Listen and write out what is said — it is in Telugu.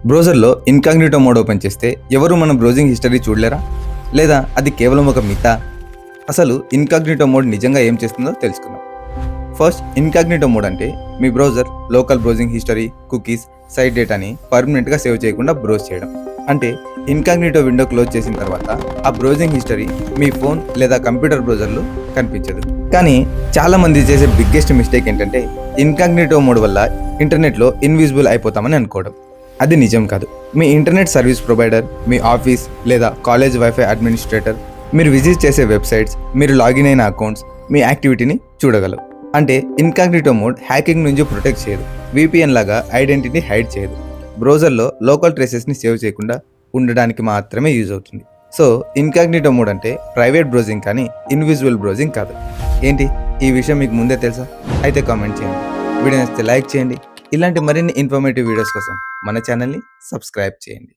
బ్రౌజర్లో ఇన్కాగ్నిటో మోడ్ ఓపెన్ చేస్తే ఎవరు మన బ్రౌజింగ్ హిస్టరీ చూడలేరా? లేదా అది కేవలం ఒక మితా? అసలు ఇన్కాగ్నిటో మోడ్ నిజంగా ఏం చేస్తుందో తెలుసుకుందాం. ఫస్ట్, ఇన్కాగ్నిటో మోడ్ అంటే మీ browser local browsing history, cookies, site డేటాని పర్మనెంట్గా సేవ్ చేయకుండా బ్రౌజ్ చేయడం. అంటే ఇన్కాగ్నిటో విండో క్లోజ్ చేసిన తర్వాత ఆ బ్రౌజింగ్ హిస్టరీ మీ ఫోన్ లేదా కంప్యూటర్ బ్రౌజర్లో కనిపించదు. కానీ చాలా మంది చేసే బిగ్గెస్ట్ మిస్టేక్ ఏంటంటే ఇన్కాగ్నిటో మోడ్ వల్ల ఇంటర్నెట్లో ఇన్విజిబుల్ అయిపోతామని అనుకోవడం. అది నిజం కాదు. మీ ఇంటర్నెట్ సర్వీస్ ప్రొవైడర్, మీ ఆఫీస్ లేదా కాలేజ్ వైఫై అడ్మినిస్ట్రేటర్, మీరు విజిట్ చేసే వెబ్సైట్స్, మీరు లాగిన్ అయిన అకౌంట్స్ మీ యాక్టివిటీని చూడగలవు. అంటే ఇన్కాగ్నిటో మోడ్ హ్యాకింగ్ నుంచి ప్రొటెక్ట్ చేయదు, విపిఎన్ లాగా ఐడెంటిటీ హైడ్ చేయదు, బ్రౌజర్లో లోకల్ ట్రేసెస్ని సేవ్ చేయకుండా ఉండడానికి మాత్రమే యూజ్ అవుతుంది. సో ఇన్కాగ్నిటో మోడ్ అంటే ప్రైవేట్ బ్రౌజింగ్ కానీ ఇన్విజిబుల్ బ్రౌజింగ్ కాదు. ఏంటి, ఈ విషయం మీకు ముందే తెలుసా? అయితే కామెంట్ చేయండి. వీడియో నచ్చితే లైక్ చేయండి. ఇలాంటి మరిన్ని ఇన్ఫర్మేటివ్ వీడియోస్ కోసం మన ఛానల్ని సబ్స్క్రైబ్ చేయండి.